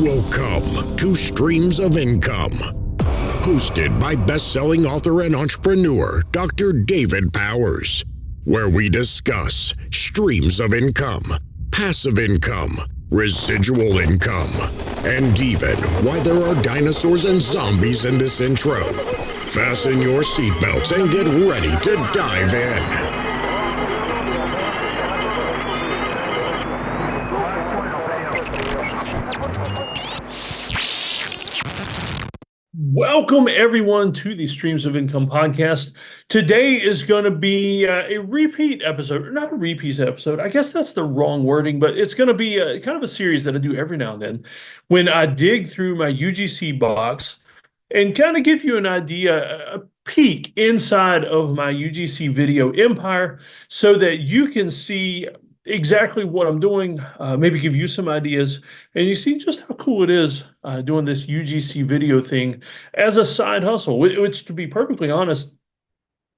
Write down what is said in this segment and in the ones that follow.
Welcome to Streams of Income, hosted by best-selling author and entrepreneur Dr. David Powers, where we discuss streams of income, passive income, residual income, and even why there are dinosaurs and zombies in this intro. Fasten your seatbelts and get ready to dive in. Welcome, everyone, to the Streams of Income podcast. Today is going to be a repeat episode, or not a repeat episode. I guess that's the wrong wording, but it's going to be kind of a series that I do every now and then when I dig through my UGC box and kind of give you an idea, a peek inside of my UGC video empire so that you can see exactly what I'm doing, maybe give you some ideas, and you see just how cool it is doing this UGC video thing as a side hustle, which to be perfectly honest,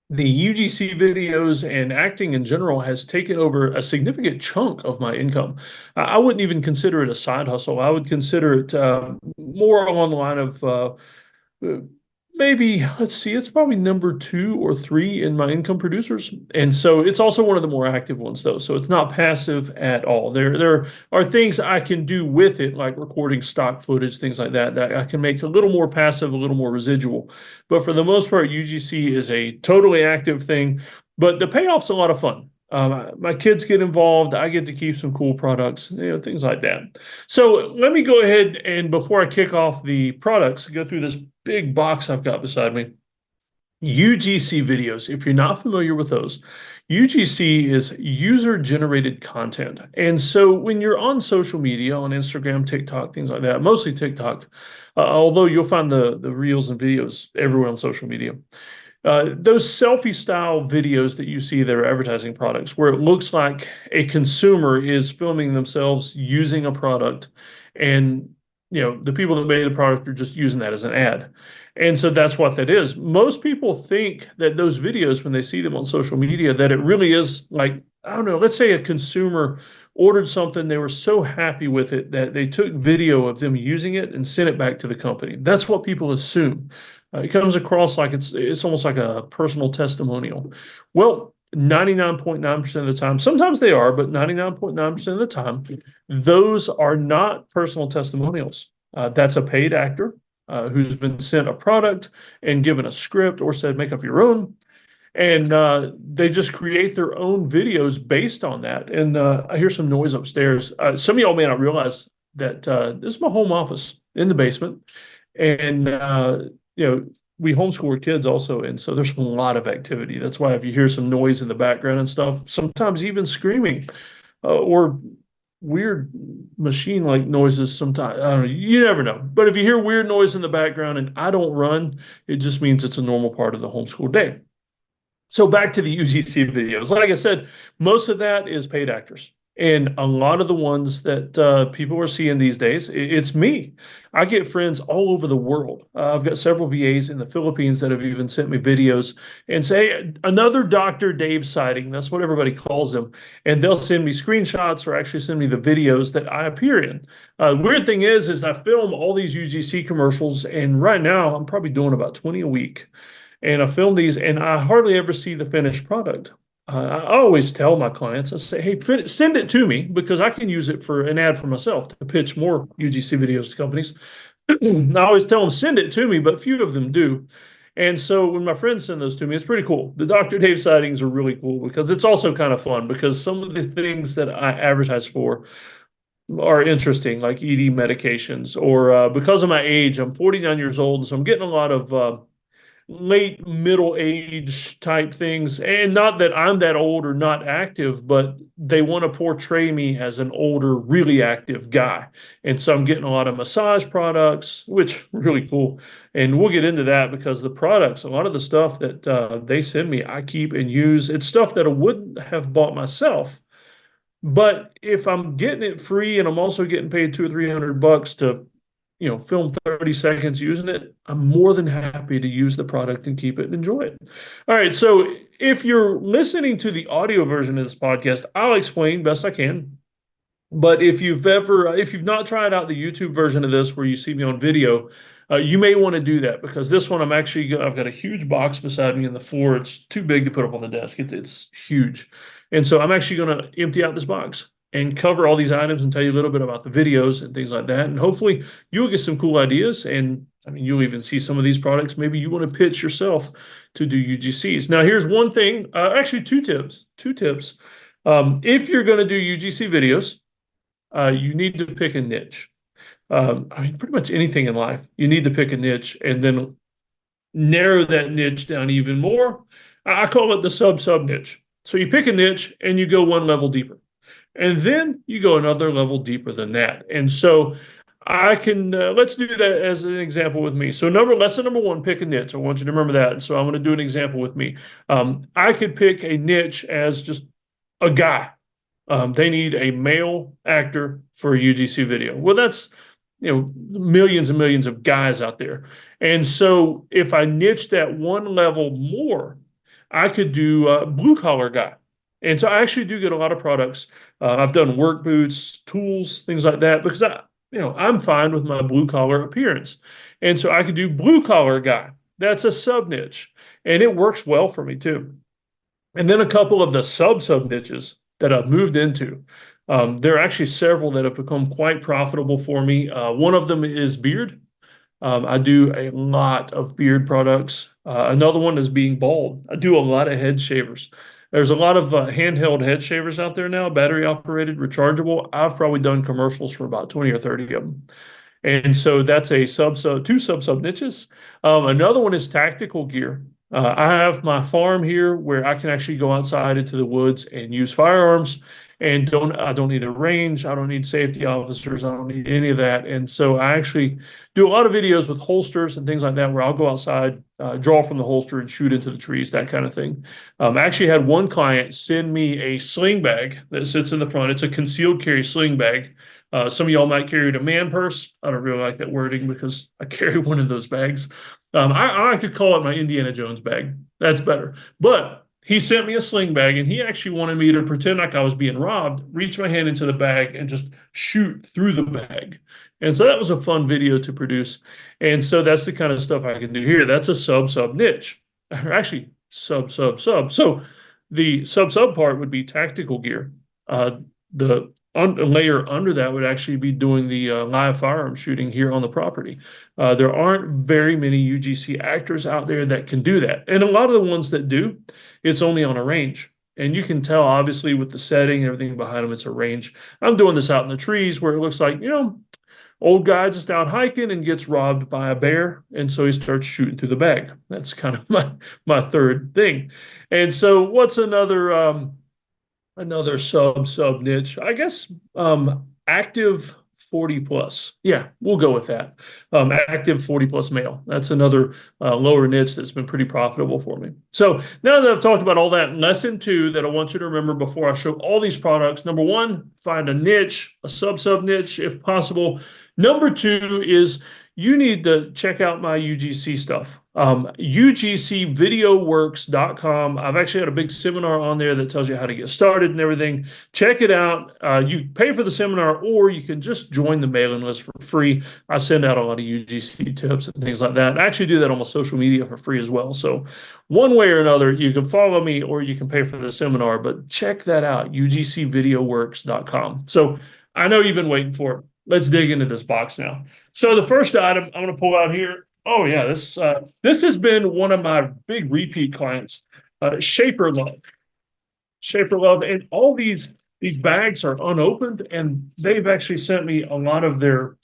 the UGC videos and acting in general has taken over a significant chunk of my income. I wouldn't even consider it a side hustle. I would consider it more along the line of maybe, let's see, it's probably number 2 or 3 in my income producers. And so it's also one of the more active ones, though. So it's not passive at all. There are things I can do with it, like recording stock footage, things like that, that I can make a little more passive, a little more residual. But for the most part, UGC is a totally active thing. But the payoff's a lot of fun. My kids get involved. I get to keep some cool products, things like that. So let me go ahead and before I kick off the products, go through this big box I've got beside me. UGC videos. If you're not familiar with those, UGC is user-generated content. And so when you're on social media, on Instagram, TikTok, things like that, mostly TikTok, although you'll find the reels and videos everywhere on social media. Those selfie style videos that you see that are advertising products where it looks like a consumer is filming themselves using a product and the people that made the product are just using that as an ad. And so that's what that is. Most people think that those videos, when they see them on social media, that it really is like, I don't know, let's say a consumer ordered something, they were so happy with it that they took video of them using it and sent it back to the company. That's what people assume. It comes across like it's almost like a personal testimonial. Well, 99.9% of the time, sometimes they are, but 99.9% of the time, those are not personal testimonials. That's a paid actor who's been sent a product and given a script or said, make up your own. And they just create their own videos based on that. And I hear some noise upstairs. Some of y'all may not realize that this is my home office in the basement. And we homeschool our kids also, and so there's a lot of activity. That's why if you hear some noise in the background and stuff, sometimes even screaming or weird machine-like noises sometimes, I don't know, you never know. But if you hear weird noise in the background and I don't run, it just means it's a normal part of the homeschool day. So back to the UGC videos. Like I said, most of that is paid actors. And a lot of the ones that people are seeing these days, it's me. I get friends all over the world. I've got several VAs in the Philippines that have even sent me videos and say, another Dr. Dave sighting. That's what everybody calls them. And they'll send me screenshots or actually send me the videos that I appear in. Weird thing is I film all these UGC commercials. And right now, I'm probably doing about 20 a week. And I film these, and I hardly ever see the finished product. I always tell my clients, I say, hey, send it to me because I can use it for an ad for myself to pitch more UGC videos to companies. I always tell them, send it to me, but few of them do. And so when my friends send those to me, it's pretty cool. The Dr. Dave sightings are really cool because it's also kind of fun because some of the things that I advertise for are interesting, like ED medications, or because of my age, I'm 49 years old, so I'm getting a lot of late middle age type things, and not that I'm that old or not active, but they want to portray me as an older, really active guy. And so I'm getting a lot of massage products, which really cool. And we'll get into that because the products, a lot of the stuff that they send me, I keep and use. It's stuff that I wouldn't have bought myself. But if I'm getting it free and I'm also getting paid $200 or $300 to film 30 seconds using it, I'm more than happy to use the product and keep it and enjoy it. All right, so if you're listening to the audio version of this podcast, I'll explain best I can But if you've not tried out the YouTube version of this where you see me on video, you may want to do that because this one I've got a huge box beside me in the floor. It's too big to put up on the desk. It's huge. And so I'm actually going to empty out this box and cover all these items and tell you a little bit about the videos and things like that. And hopefully you'll get some cool ideas. And I mean, you'll even see some of these products. Maybe you want to pitch yourself to do UGCs. Now, here's one thing, actually two tips, if you're going to do UGC videos, you need to pick a niche. I mean, pretty much anything in life, you need to pick a niche and then narrow that niche down even more. I call it the sub niche. So you pick a niche and you go one level deeper. And then you go another level deeper than that. And so I can, let's do that as an example with me. So lesson number one, pick a niche. I want you to remember that. And so I'm going to do an example with me. I could pick a niche as just a guy. They need a male actor for a UGC video. Well, that's, millions and millions of guys out there. And so if I niche that one level more, I could do a blue collar guy. And so I actually do get a lot of products. I've done work boots, tools, things like that, because I'm fine with my blue collar appearance. And so I could do blue collar guy. That's a sub niche. And it works well for me too. And then a couple of the sub niches that I've moved into. There are actually several that have become quite profitable for me. One of them is beard. I do a lot of beard products. Another one is being bald. I do a lot of head shavers. There's a lot of handheld head shavers out there now, battery operated, rechargeable. I've probably done commercials for about 20 or 30 of them. And so that's a two sub niches. Another one is tactical gear. I have my farm here where I can actually go outside into the woods and use firearms and I don't need a range. I don't need safety officers. I don't need any of that. And so I actually do a lot of videos with holsters and things like that where I'll go outside, draw from the holster and shoot into the trees, that kind of thing. I actually had one client send me a sling bag that sits in the front. It's a concealed carry sling bag. Some of y'all might carry it a man purse. I don't really like that wording because I carry one of those bags. I like to call it my Indiana Jones bag. That's better. But he sent me a sling bag, and he actually wanted me to pretend like I was being robbed, reach my hand into the bag, and just shoot through the bag. And so that was a fun video to produce. And so that's the kind of stuff I can do here. That's a sub niche. Or actually, sub. So the sub part would be tactical gear. The layer under that would actually be doing the live firearm shooting here on the property. There aren't very many UGC actors out there that can do that. And a lot of the ones that do, it's only on a range. And you can tell, obviously, with the setting, everything behind them, it's a range. I'm doing this out in the trees where it looks like, old guy just out hiking and gets robbed by a bear. And so he starts shooting through the bag. That's kind of my third thing. And so what's another sub niche, I guess, active 40 plus. Yeah, we'll go with that. Active 40 plus male. That's another lower niche that's been pretty profitable for me. So now that I've talked about all that, lesson two that I want you to remember before I show all these products. Number one, find a niche, a sub niche if possible. Number two is you need to check out my UGC stuff. UGCvideoworks.com. I've actually had a big seminar on there that tells you how to get started and everything. Check it out. You pay for the seminar or you can just join the mailing list for free. I send out a lot of UGC tips and things like that. I actually do that on my social media for free as well. So one way or another, you can follow me or you can pay for the seminar, but check that out, UGCvideoworks.com. So I know you've been waiting for it. Let's dig into this box now. So the first item I'm going to pull out here. Oh yeah, this has been one of my big repeat clients, Shaper Love. Shaper Love, and all these bags are unopened, and they've actually sent me a lot of their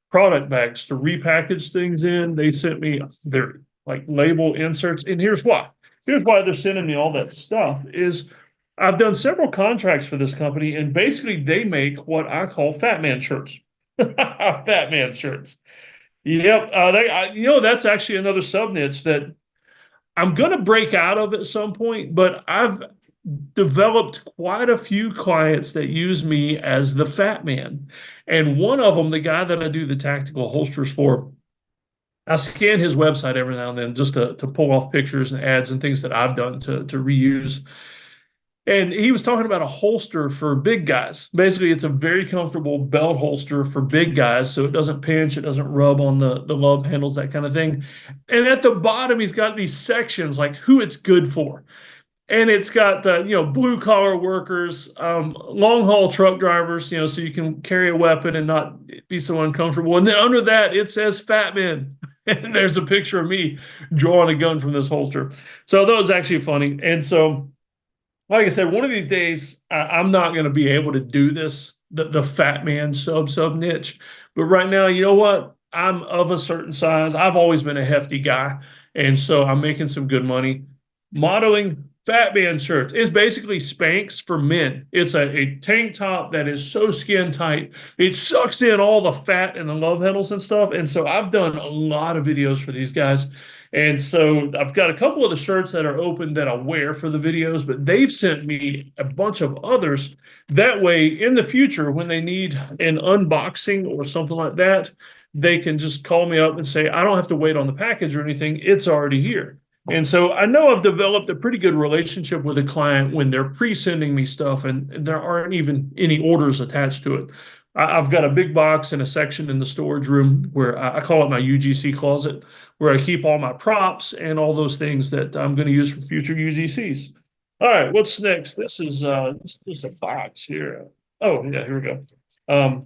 product bags to repackage things in. They sent me their label inserts, and here's why. Here's why they're sending me all that stuff is I've done several contracts for this company, and basically they make what I call fat man shirts. Fat man shirts. Yep. That's actually another sub niche that I'm going to break out of at some point, but I've developed quite a few clients that use me as the fat man. And one of them, the guy that I do the tactical holsters for, I scan his website every now and then just to pull off pictures and ads and things that I've done to reuse. And he was talking about a holster for big guys. Basically, it's a very comfortable belt holster for big guys, so it doesn't pinch, it doesn't rub on the love handles, that kind of thing. And at the bottom, he's got these sections like who it's good for. And it's got blue collar workers, long haul truck drivers, so you can carry a weapon and not be so uncomfortable. And then under that, it says fat men. And there's a picture of me drawing a gun from this holster. So that was actually funny. And so, like I said, one of these days, I'm not going to be able to do this, the fat man sub niche. But right now, you know what? I'm of a certain size. I've always been a hefty guy. And so I'm making some good money. Modeling fat man shirts is basically Spanx for men. It's a tank top that is so skin tight. It sucks in all the fat and the love handles and stuff. And so I've done a lot of videos for these guys. And so I've got a couple of the shirts that are open that I wear for the videos, but they've sent me a bunch of others. That way, in the future, when they need an unboxing or something like that, they can just call me up and say, I don't have to wait on the package or anything. It's already here. And so I know I've developed a pretty good relationship with a client when they're pre-sending me stuff and there aren't even any orders attached to it. I've got a big box and a section in the storage room where I call it my UGC closet, where I keep all my props and all those things that I'm going to use for future UGCs. All right, what's next? This is a box here. Oh, yeah, here we go.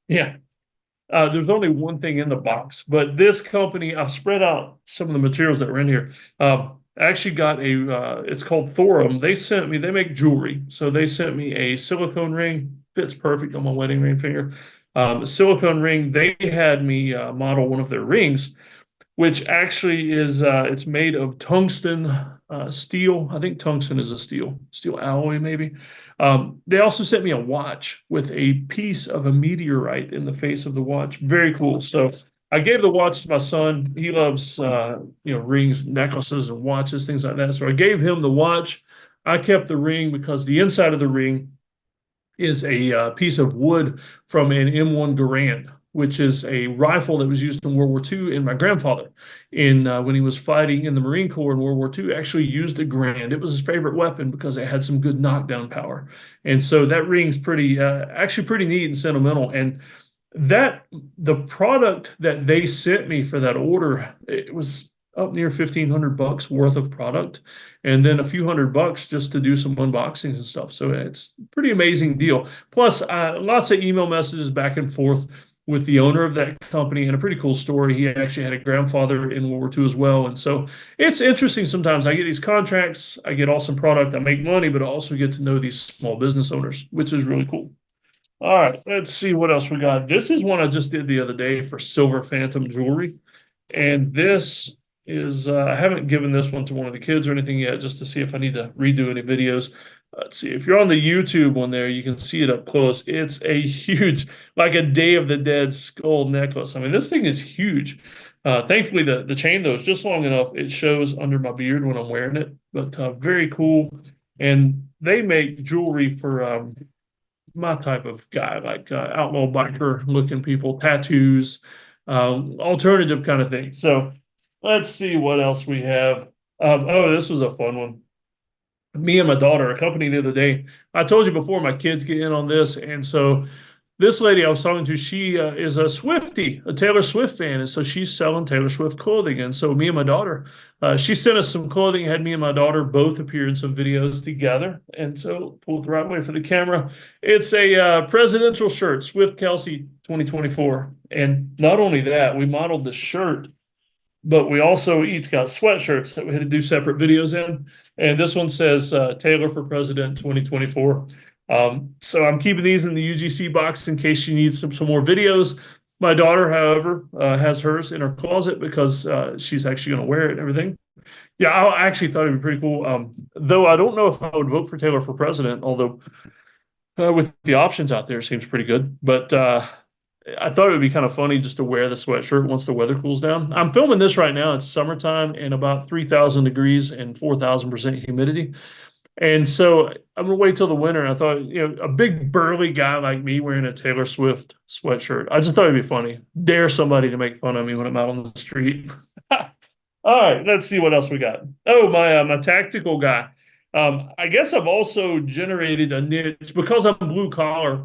Yeah, there's only one thing in the box, but this company, I've spread out some of the materials that were in here. I actually got it's called Thorum. They make jewelry. So they sent me a silicone ring, fits perfect on my wedding ring finger. A silicone ring, they had me model one of their rings, which actually is, it's made of tungsten steel. I think tungsten is a steel alloy maybe. They also sent me a watch with a piece of a meteorite in the face of the watch. Very cool. So I gave the watch to my son. He loves, rings, necklaces, and watches, things like that. So I gave him the watch. I kept the ring because the inside of the ring is a piece of wood from an M1 Garand, which is a rifle that was used in World War II. And my grandfather, when he was fighting in the Marine Corps in World War II, actually used a Garand. It was his favorite weapon because it had some good knockdown power. And so that ring's actually pretty neat and sentimental. And the product that they sent me for that order, it was up near $1,500 worth of product, and then a few $100 just to do some unboxings and stuff. So it's a pretty amazing deal. Plus, lots of email messages back and forth with the owner of that company, and a pretty cool story. He actually had a grandfather in World War II as well. And so it's interesting sometimes. I get these contracts, I get awesome product, I make money, but I also get to know these small business owners, which is really cool. All right, let's see what else we got. This is one I just did the other day for Silver Phantom Jewelry. And this is, I haven't given this one to one of the kids or anything yet, just to see if I need to redo any videos. Let's see, if you're on the YouTube one there, you can see it up close. It's a huge, like a Day of the Dead skull necklace. I mean, this thing is huge. Thankfully, the chain, though, is just long enough. It shows under my beard when I'm wearing it, but very cool. And they make jewelry for my type of guy, like outlaw biker looking people, tattoos, alternative kind of thing. So let's see what else we have. Oh, this was a fun one. Me and my daughter, a company the other day. I told you before, my kids get in on this. And so this lady I was talking to, she is a Swiftie, a Taylor Swift fan. And so she's selling Taylor Swift clothing. And so me and my daughter, she sent us some clothing, had me and my daughter both appear in some videos together. And so pull it the right way for the camera. It's a presidential shirt, Swift Kelsey 2024. And not only that, we modeled the shirt, but we also each got sweatshirts that we had to do separate videos in. And this one says Taylor for President 2024. So I'm keeping these in the UGC box in case she needs some more videos. My daughter, however, has hers in her closet because she's actually going to wear it and everything. Yeah, I actually thought it'd be pretty cool. Though I don't know if I would vote for Taylor for president, although with the options out there, it seems pretty good. But I thought it would be kind of funny just to wear the sweatshirt once the weather cools down. I'm filming this right now. It's summertime and about 3,000 degrees and 4,000% humidity. And so I'm going to wait till the winter. And I thought, a big burly guy like me wearing a Taylor Swift sweatshirt, I just thought it'd be funny. Dare somebody to make fun of me when I'm out on the street. All right, let's see what else we got. Oh, my tactical guy. I guess I've also generated a niche because I'm blue collar.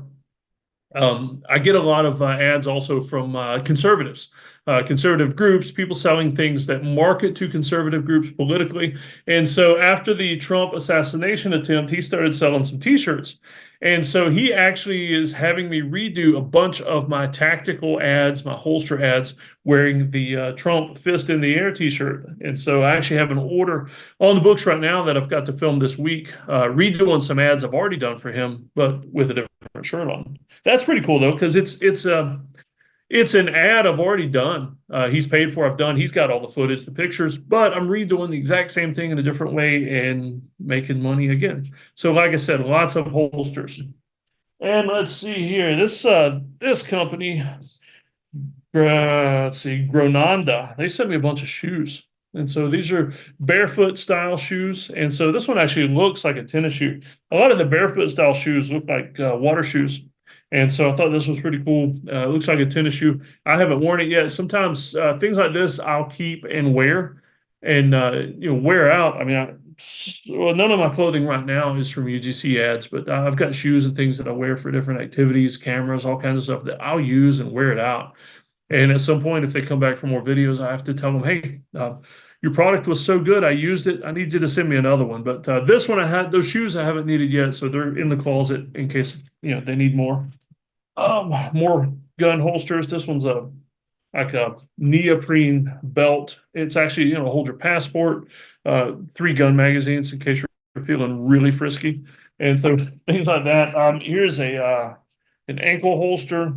I get a lot of ads also from conservatives, conservative groups, people selling things that market to conservative groups politically. And so after the Trump assassination attempt, he started selling some T-shirts. And so he actually is having me redo a bunch of my tactical ads, my holster ads, wearing the Trump fist in the air T-shirt. And so I actually have an order on the books right now that I've got to film this week, redoing some ads I've already done for him, but with a different shirt on. That's pretty cool though, because it's an ad I've already done. He's paid for. I've done. He's got all the footage, the pictures, but I'm redoing the exact same thing in a different way and making money again. So, like I said, lots of holsters. And let's see here. This company, let's see, Gronanda. They sent me a bunch of shoes. And so these are barefoot style shoes. And so this one actually looks like a tennis shoe. A lot of the barefoot style shoes look like water shoes. And so I thought this was pretty cool. It looks like a tennis shoe. I haven't worn it yet. Sometimes things like this I'll keep and wear and wear out. I mean, well, none of my clothing right now is from UGC ads, but I've got shoes and things that I wear for different activities, cameras, all kinds of stuff that I'll use and wear it out. And at some point, if they come back for more videos, I have to tell them, hey, your product was so good, I used it. I need you to send me another one. But this one, those shoes I haven't needed yet, so they're in the closet in case they need more. More gun holsters. This one's like a neoprene belt. It's actually hold your passport, 3 gun magazines in case you're feeling really frisky, and so things like that. Here's an ankle holster.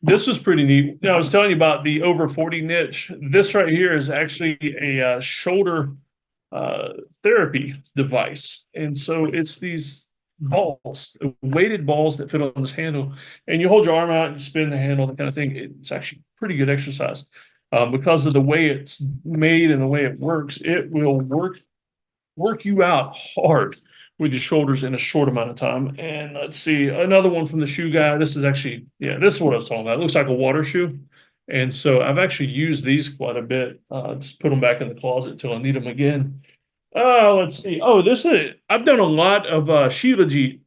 This was pretty neat. I was telling you about the over 40 niche. This right here is actually a shoulder therapy device. And so it's these balls, weighted balls that fit on this handle. And you hold your arm out and spin the handle, that kind of thing. It's actually pretty good exercise. Because of the way it's made and the way it works, it will work you out hard with your shoulders in a short amount of time. And let's see, another one from the shoe guy. This is actually, this is what I was talking about. It looks like a water shoe. And so I've actually used these quite a bit. Just put them back in the closet till I need them again. Let's see. Oh, I've done a lot of Shilajit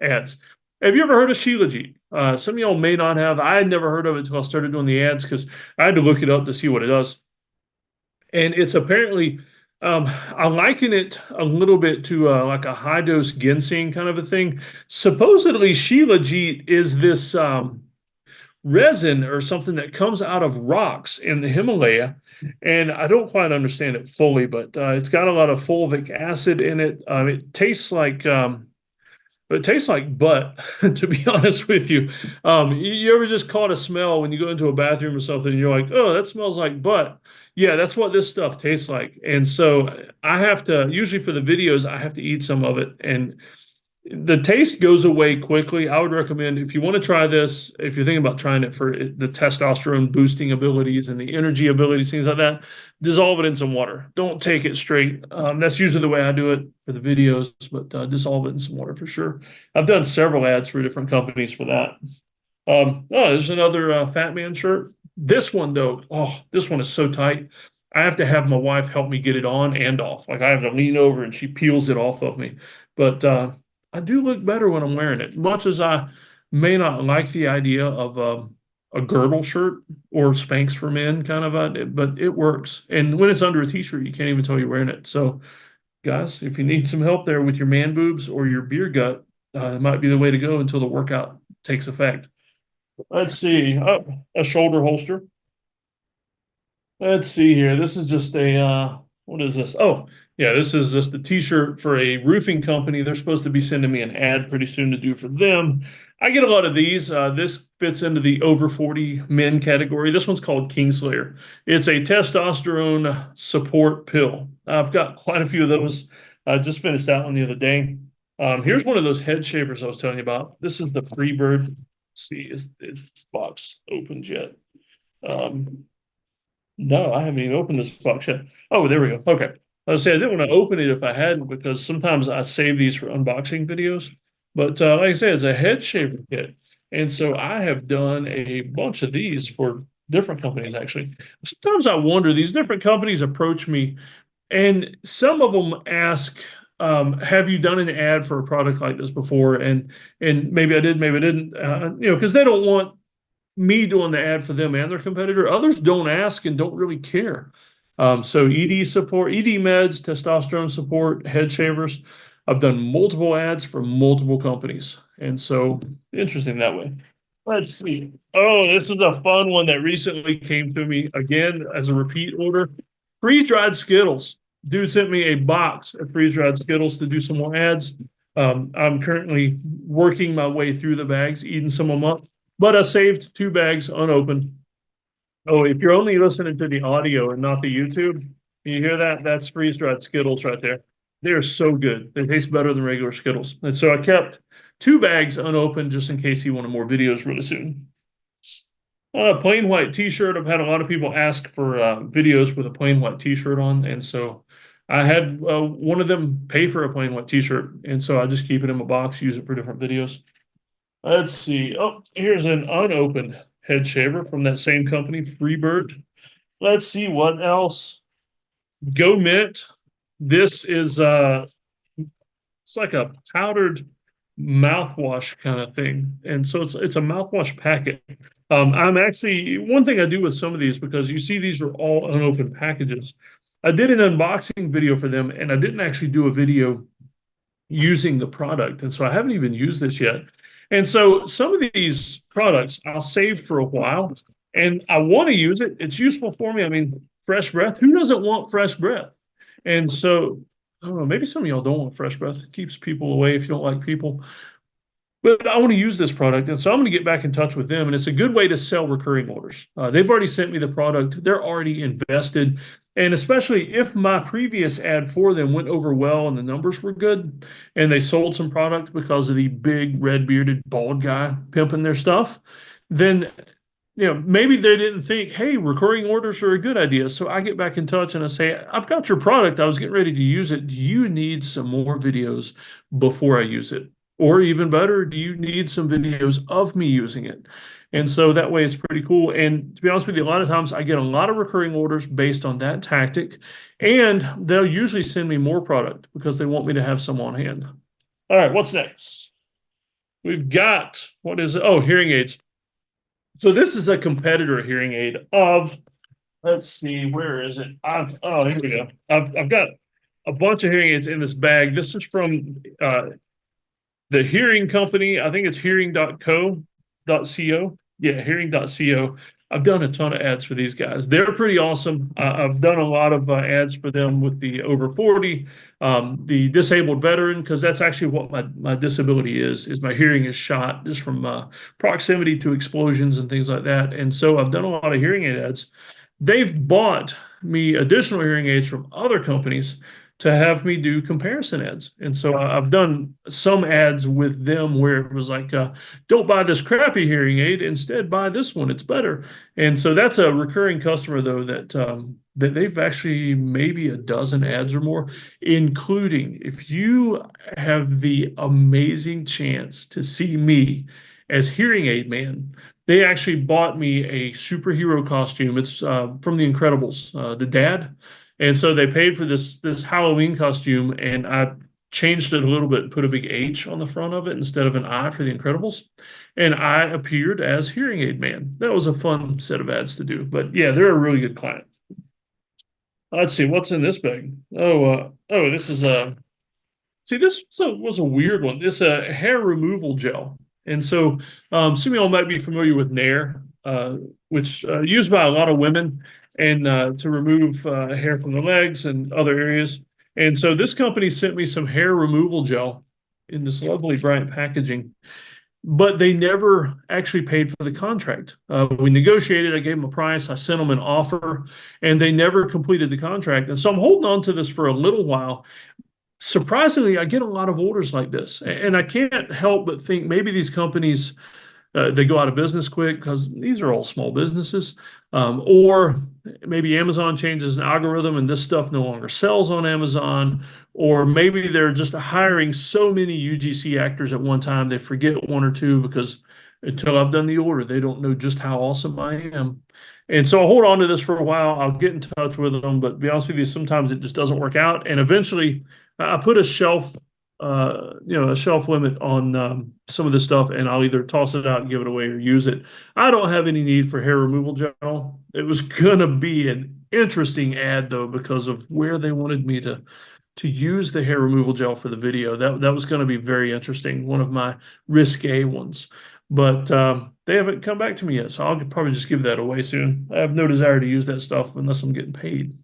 ads. Have you ever heard of Shilajit? Some of y'all may not have. I had never heard of it until I started doing the ads because I had to look it up to see what it does. And it's apparently I liken it a little bit to like a high dose ginseng kind of a thing. Supposedly, Shilajit is this resin or something that comes out of rocks in the Himalaya, and I don't quite understand it fully, but it's got a lot of fulvic acid in it. It tastes like butt, to be honest with you. You ever just caught a smell when you go into a bathroom or something, and you're like, oh, that smells like butt. Yeah, that's what this stuff tastes like. And so I have to, usually for the videos, I have to eat some of it. And the taste goes away quickly. I would recommend, if you want to try this, if you're thinking about trying it for the testosterone boosting abilities and the energy abilities, things like that, dissolve it in some water. Don't take it straight. That's usually the way I do it for the videos, but dissolve it in some water for sure. I've done several ads for different companies for that. There's another Fat Man shirt. This one, though, this one is so tight. I have to have my wife help me get it on and off. Like I have to lean over and she peels it off of me. But I do look better when I'm wearing it. Much as I may not like the idea of a girdle shirt or Spanx for men kind of but it works. And when it's under a t-shirt, you can't even tell you're wearing it. So guys, if you need some help there with your man boobs or your beer gut, it might be the way to go until the workout takes effect. Let's see, a shoulder holster. Let's see here. This is just what is this? Oh, yeah, this is just a t-shirt for a roofing company. They're supposed to be sending me an ad pretty soon to do for them. I get a lot of these. This fits into the over 40 men category. This one's called Kingslayer. It's a testosterone support pill. I've got quite a few of those. I just finished that one the other day. Here's one of those head shavers I was telling you about. This is the Freebird. Let's see, is this box opened yet? No, I haven't even opened this box yet. Oh, there we go. Okay. I was saying I didn't want to open it if I hadn't because sometimes I save these for unboxing videos. But like I said, it's a head shaver kit. And so I have done a bunch of these for different companies, actually. Sometimes I wonder, these different companies approach me And some of them ask, have you done an ad for a product like this before? And maybe I did, maybe I didn't, because they don't want me doing the ad for them and their competitor. Others don't ask and don't really care. So ED support, ED meds, testosterone support, head shavers. I've done multiple ads for multiple companies. And so interesting that way. Let's see. Oh, this is a fun one that recently came to me again as a repeat order. Freeze-dried Skittles. Dude sent me a box of freeze-dried Skittles to do some more ads. I'm currently working my way through the bags, eating some of them up, but I saved 2 bags unopened. Oh, if you're only listening to the audio and not the YouTube, you hear that? That's freeze-dried Skittles right there. They're so good. They taste better than regular Skittles. And so I kept 2 bags unopened just in case he wanted more videos really soon. Plain white t-shirt. I've had a lot of people ask for videos with a plain white t-shirt on. And so I had one of them pay for a plain white t-shirt. And so I just keep it in my box, use it for different videos. Let's see. Oh, here's an unopened head shaver from that same company, Freebird. Let's see what else. Go Mint. This is it's like a powdered mouthwash kind of thing, and so it's a mouthwash packet. I'm actually one thing I do with some of these, because you see these are all unopened packages. I did an unboxing video for them, and I didn't actually do a video using the product, and so I haven't even used this yet. And so some of these products I'll save for a while, and I want to use it. It's useful for me. I mean, fresh breath. Who doesn't want fresh breath? And so I don't know, maybe some of y'all don't want fresh breath. It keeps people away if you don't like people. But I want to use this product, and so I'm going to get back in touch with them. And it's a good way to sell recurring orders. They've already sent me the product. They're already invested. And especially if my previous ad for them went over well and the numbers were good, and they sold some product because of the big red-bearded bald guy pimping their stuff, then maybe they didn't think, hey, recurring orders are a good idea. So I get back in touch and I say, I've got your product. I was getting ready to use it. Do you need some more videos before I use it? Or even better, do you need some videos of me using it? And so that way it's pretty cool. And to be honest with you, a lot of times I get a lot of recurring orders based on that tactic. And they'll usually send me more product because they want me to have some on hand. All right, what's next? We've got, what is it? Oh, hearing aids. So this is a competitor hearing aid of, let's see, where is it? Oh, here we go. I've got a bunch of hearing aids in this bag. This is from the hearing company. I think it's hearing.co.co. Yeah, hearing.co. I've done a ton of ads for these guys. They're pretty awesome. I've done a lot of ads for them with the over 40, the disabled veteran, because that's actually what my disability is my hearing is shot just from proximity to explosions and things like that. And so I've done a lot of hearing aid ads. They've bought me additional hearing aids from other companies to have me do comparison ads. And so I've done some ads with them where it was like, don't buy this crappy hearing aid, instead buy this one, it's better. And so that's a recurring customer, though, that they've actually maybe a dozen ads or more, including if you have the amazing chance to see me as hearing aid man. They actually bought me a superhero costume. It's from The Incredibles, the dad. And so they paid for this Halloween costume, and I changed it a little bit, put a big H on the front of it instead of an I for The Incredibles. And I appeared as hearing aid man. That was a fun set of ads to do. But yeah, they're a really good client. Let's see, what's in this bag? This is this was a weird one. This hair removal gel. And so some of y'all might be familiar with Nair, which used by a lot of women, and to remove hair from the legs and other areas. And so this company sent me some hair removal gel in this lovely bright packaging, but they never actually paid for the contract. We negotiated, I gave them a price, I sent them an offer, and they never completed the contract. And so I'm holding on to this for a little while. Surprisingly, I get a lot of orders like this, and I can't help but think maybe these companies, they go out of business quick because these are all small businesses, or maybe Amazon changes an algorithm and this stuff no longer sells on Amazon, or maybe they're just hiring so many UGC actors at one time they forget one or two, because until I've done the order, they don't know just how awesome I am. And so I'll hold on to this for a while. I'll get in touch with them, but to be honest with you, sometimes it just doesn't work out. And eventually, I put a shelf, a shelf limit on some of this stuff, and I'll either toss it out and give it away or use it. I don't have any need for hair removal gel. It was gonna be an interesting ad though because of where they wanted me to use the hair removal gel for the video. That was going to be very interesting, one of my risque ones. But they haven't come back to me yet, so I'll probably just give that away soon. I have no desire to use that stuff unless I'm getting paid.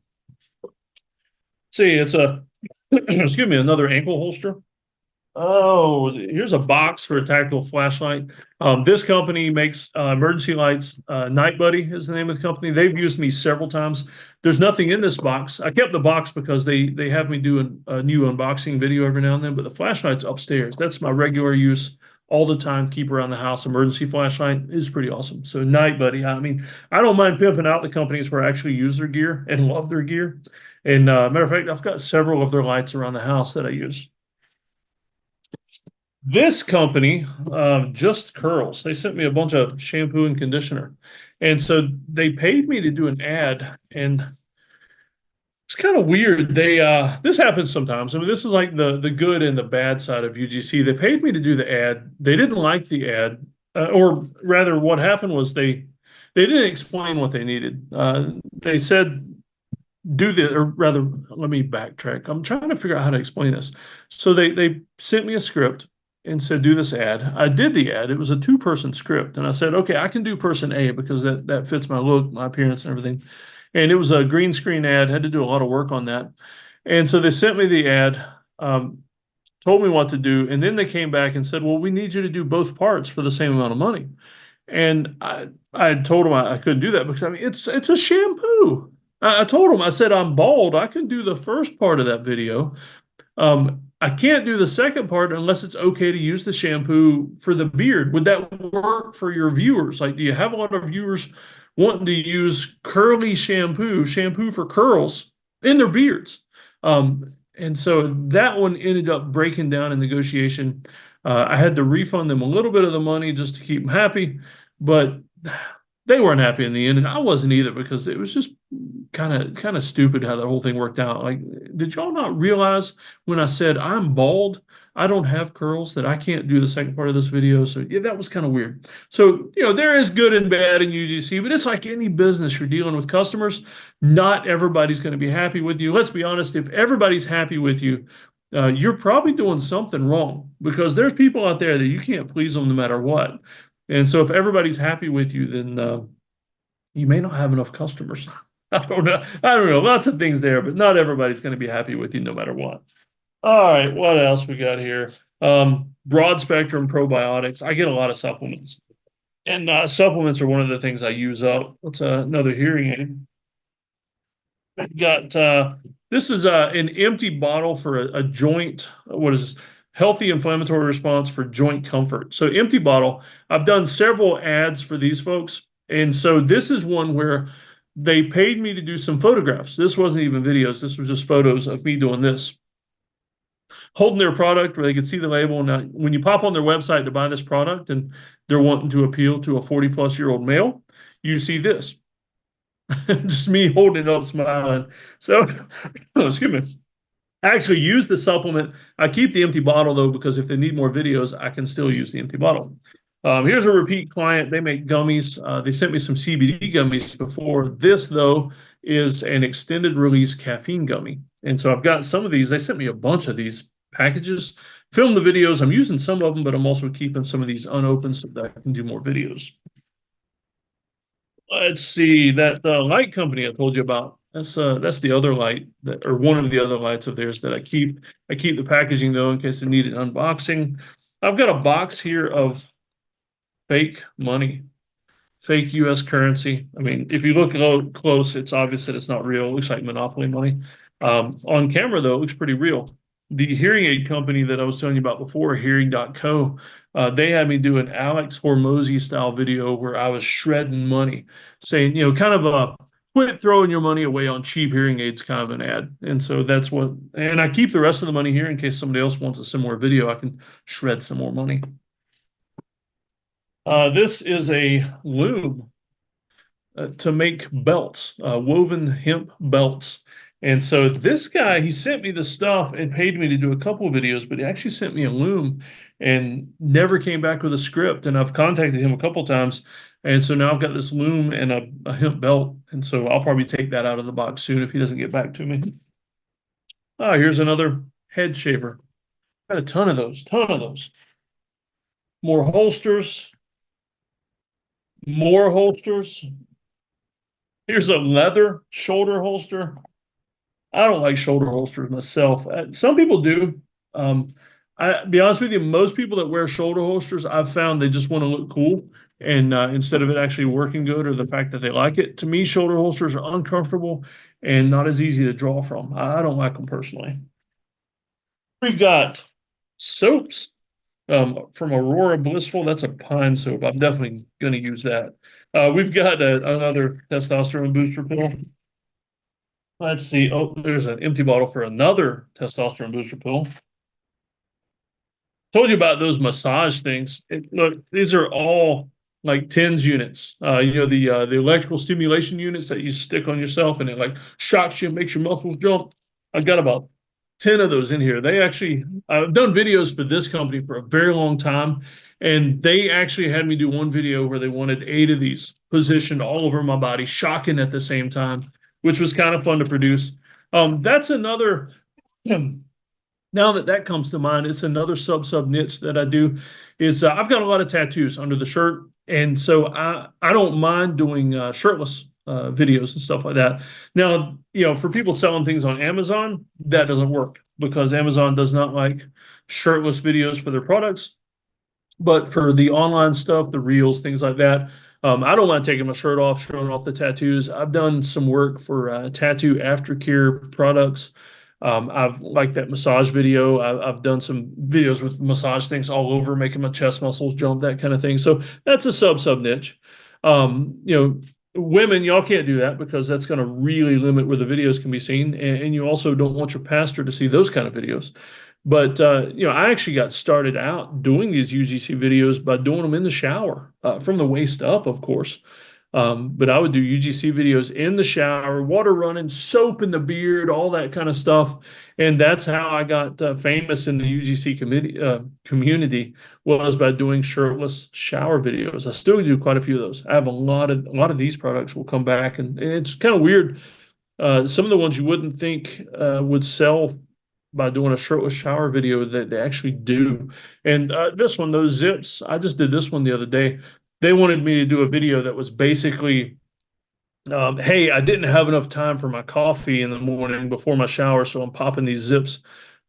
See, it's a excuse me, another ankle holster. Oh, here's a box for a tactical flashlight. This company makes emergency lights. Night Buddy is the name of the company. They've used me several times. There's nothing in this box. I kept the box because they have me do a new unboxing video every now and then, but the flashlight's upstairs. That's my regular use all the time, keep around the house. Emergency flashlight is pretty awesome. So Night Buddy, I mean, I don't mind pimping out the companies where I actually use their gear and love their gear. And matter of fact, I've got several of their lights around the house that I use. This company, Just Curls, they sent me a bunch of shampoo and conditioner. And so they paid me to do an ad. And it's kind of weird. This happens sometimes. I mean, this is like the good and the bad side of UGC. They paid me to do the ad. They didn't like the ad, or rather, what happened was they didn't explain what they needed. They said, do the, or rather, let me backtrack. I'm trying to figure out how to explain this. So they sent me a script and said, do this ad. I did the ad. It was a 2-person script. And I said, okay, I can do person A because that fits my look, my appearance and everything. And it was a green screen ad, had to do a lot of work on that. And so they sent me the ad, told me what to do. And then they came back and said, well, we need you to do both parts for the same amount of money. And I told them I couldn't do that because I mean, it's a shampoo. I told them, I said, I'm bald. I can do the first part of that video. I can't do the second part unless it's okay to use the shampoo for the beard. Would that work for your viewers? Like, do you have a lot of viewers wanting to use curly shampoo for curls in their beards? And so that one ended up breaking down in negotiation. I had to refund them a little bit of the money just to keep them happy, but they weren't happy in the end, and I wasn't either because it was just kind of stupid how the whole thing worked out. Like, did y'all not realize when I said I'm bald, I don't have curls, that I can't do the second part of this video? So yeah, that was kind of weird. So there is good and bad in UGC, but it's like any business. You're dealing with customers. Not everybody's going to be happy with you. Let's be honest. If everybody's happy with you, you're probably doing something wrong because there's people out there that you can't please them no matter what. And so if everybody's happy with you, then you may not have enough customers. I don't know. Lots of things there, but not everybody's going to be happy with you no matter what. All right, what else we got here? Broad spectrum probiotics. I get a lot of supplements. And supplements are one of the things I use up. What's another hearing aid? I got this is an empty bottle for a joint. What is this? Healthy inflammatory response for joint comfort. So empty bottle. I've done several ads for these folks. And so this is one where they paid me to do some photographs. This wasn't even videos. This was just photos of me doing this. Holding their product where they could see the label. Now, when you pop on their website to buy this product and they're wanting to appeal to a 40-plus-year-old male, you see this. Just me holding it up, smiling. So, excuse me. I actually use the supplement. I keep the empty bottle, though, because if they need more videos, I can still use the empty bottle. Here's a repeat client. They make gummies. They sent me some CBD gummies before. This, though, is an extended release caffeine gummy. And so I've got some of these. They sent me a bunch of these packages. Filmed the videos. I'm using some of them, but I'm also keeping some of these unopened so that I can do more videos. Let's see, that light company I told you about. That's the other light or one of the other lights of theirs that I keep. I keep the packaging though in case they need an unboxing. I've got a box here of fake money, fake U.S. currency. I mean, if you look close, it's obvious that it's not real. It looks like Monopoly money. On camera though, it looks pretty real. The hearing aid company that I was telling you about before, Hearing.co, they had me do an Alex Hormozy style video where I was shredding money, saying, kind of a quit throwing your money away on cheap hearing aids kind of an ad. And so that's what, and I keep the rest of the money here in case somebody else wants a similar video. I can shred some more money. This is a loom. to make belts, woven hemp belts. And so this guy, he sent me the stuff and paid me to do a couple of videos, but he actually sent me a loom and never came back with a script. And I've contacted him a couple of times. And so now I've got this loom and a hemp belt. And so I'll probably take that out of the box soon if he doesn't get back to me. Ah, here's another head shaver. Got a ton of those, ton of those. More holsters, more holsters. Here's a leather shoulder holster. I don't like shoulder holsters myself. Some people do. I be honest with you, most people that wear shoulder holsters, I've found they just want to look cool, and instead of it actually working good or the fact that they like it. To me, shoulder holsters are uncomfortable and not as easy to draw from. I don't like them personally. We've got soaps from Aurora Blissful. That's a pine soap. I'm definitely going to use that. We've got another testosterone booster pill. Let's see. Oh, there's an empty bottle for another testosterone booster pill. Told you about those massage things. Look, these are all like TENS units. The electrical stimulation units that you stick on yourself and it like shocks you, makes your muscles jump. I've got about 10 of those in here. I've done videos for this company for a very long time, and they actually had me do one video where they wanted 8 of these positioned all over my body, shocking at the same time, which was kind of fun to produce. That's another, now that comes to mind, it's another sub niche that I do is I've got a lot of tattoos under the shirt. And so I don't mind doing shirtless videos and stuff like that. Now, for people selling things on Amazon, that doesn't work because Amazon does not like shirtless videos for their products. But for the online stuff, the reels, things like that, I don't mind taking my shirt off, showing off the tattoos. I've done some work for tattoo aftercare products. I've liked that massage video. I've done some videos with massage things all over, making my chest muscles jump, that kind of thing. So that's a sub niche. Women, y'all can't do that because that's going to really limit where the videos can be seen. And you also don't want your pastor to see those kind of videos. But, I actually got started out doing these UGC videos by doing them in the shower, from the waist up, of course. But I would do UGC videos in the shower, water running, soap in the beard, all that kind of stuff. And that's how I got famous in the UGC community, was by doing shirtless shower videos. I still do quite a few of those. I have a lot of these products will come back, and it's kind of weird. Some of the ones you wouldn't think would sell by doing a shirtless shower video that they actually do. And this one, those zips, I just did this one the other day. They wanted me to do a video that was basically, hey, I didn't have enough time for my coffee in the morning before my shower, so I'm popping these Zips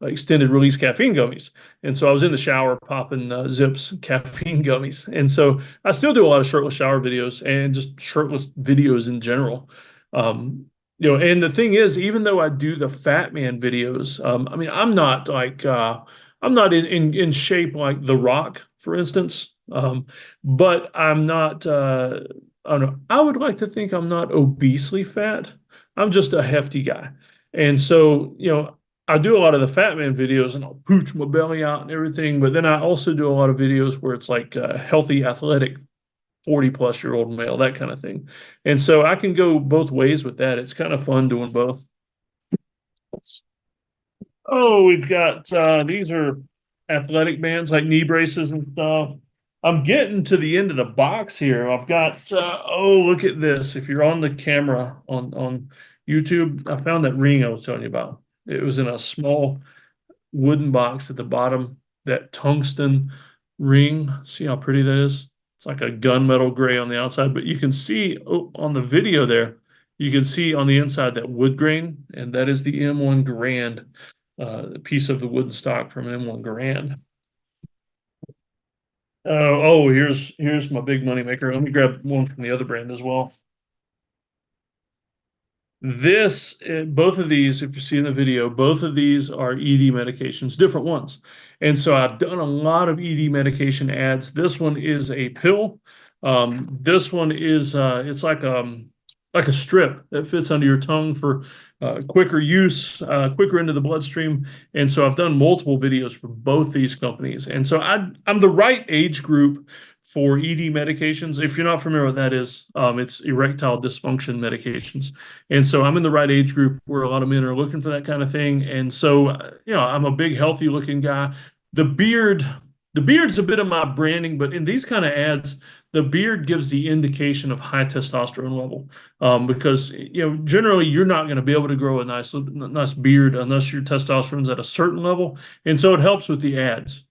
extended release caffeine gummies. And so I was in the shower popping Zips caffeine gummies. And so I still do a lot of shirtless shower videos and just shirtless videos in general. And the thing is, even though I do the Fat Man videos, I'm not like, I'm not in shape like The Rock, for instance. But I'm not, I don't know, I would like to think I'm not obesely fat. I'm just a hefty guy. And so, I do a lot of the Fat Man videos and I'll pooch my belly out and everything. But then I also do a lot of videos where it's like a healthy, athletic 40-plus-year-old male, that kind of thing. And so I can go both ways with that. It's kind of fun doing both. Oh, we've got, these are athletic bands like knee braces and stuff. I'm getting to the end of the box here. I've got, look at this. If you're on the camera on YouTube, I found that ring I was telling you about. It was in a small wooden box at the bottom, that tungsten ring. See how pretty that is? It's like a gunmetal gray on the outside, but you can see on the video there, you can see on the inside that wood grain, and that is the M1 Grand, piece of the wooden stock from M1 Grand. Here's my big money maker. Let me grab one from the other brand as well. Both of these, if you see in the video, both of these are ED medications, different ones. And so I've done a lot of ED medication ads. This one is a pill. This one is it's like a strip that fits under your tongue for quicker use, quicker into the bloodstream. And so I've done multiple videos for both these companies. And so I'm the right age group for ED medications. If you're not familiar with what that is, it's erectile dysfunction medications. And so I'm in the right age group where a lot of men are looking for that kind of thing. And so, I'm a big, healthy looking guy. The beard, the beard's a bit of my branding, but in these kind of ads, the beard gives the indication of high testosterone level, because generally you're not going to be able to grow a nice beard unless your testosterone's at a certain level, and so it helps with the ads.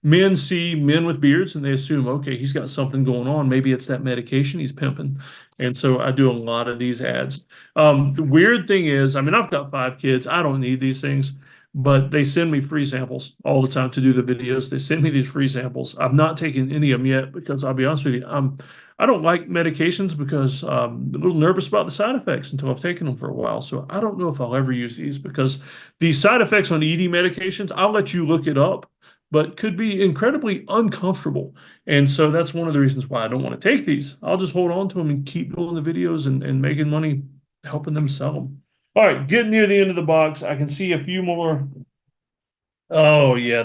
Men see men with beards and they assume, okay, he's got something going on. Maybe it's that medication he's pimping, and so I do a lot of these ads. The weird thing is, I mean, I've got 5 kids. I don't need these things. But they send me free samples all the time to do the videos. They send me these free samples. I've not taken any of them yet because I'll be honest with you, I don't like medications because I'm a little nervous about the side effects until I've taken them for a while. So I don't know if I'll ever use these because the side effects on ED medications, I'll let you look it up, but could be incredibly uncomfortable. And so that's one of the reasons why I don't want to take these. I'll just hold on to them and keep doing the videos and making money helping them sell them. All right, getting near the end of the box, I can see a few more. Oh yeah,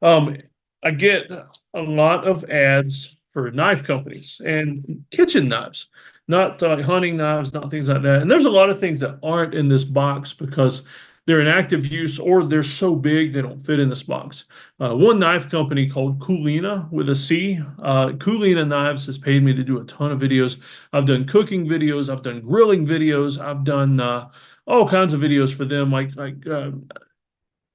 I get a lot of ads for knife companies and kitchen knives, not hunting knives, not things like that. And there's a lot of things that aren't in this box because they're in active use or they're so big they don't fit in this box. One knife company called Kulina with a C, Kulina Knives has paid me to do a ton of videos. I've done cooking videos, I've done grilling videos, I've done all kinds of videos for them.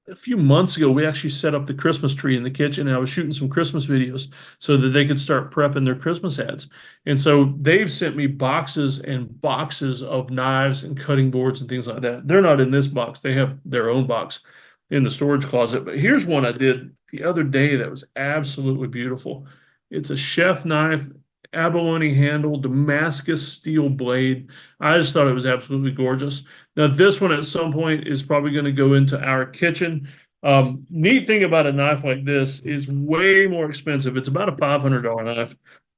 A few months ago, we actually set up the Christmas tree in the kitchen, and I was shooting some Christmas videos so that they could start prepping their Christmas ads. And so they've sent me boxes and boxes of knives and cutting boards and things like that. They're not in this box. They have their own box in the storage closet. But here's one I did the other day that was absolutely beautiful. It's a chef knife, abalone handle, Damascus steel blade. I just thought it was absolutely gorgeous. Now, this one at some point is probably going to go into our kitchen. Neat thing about a knife like this is way more expensive. It's about a $500 knife,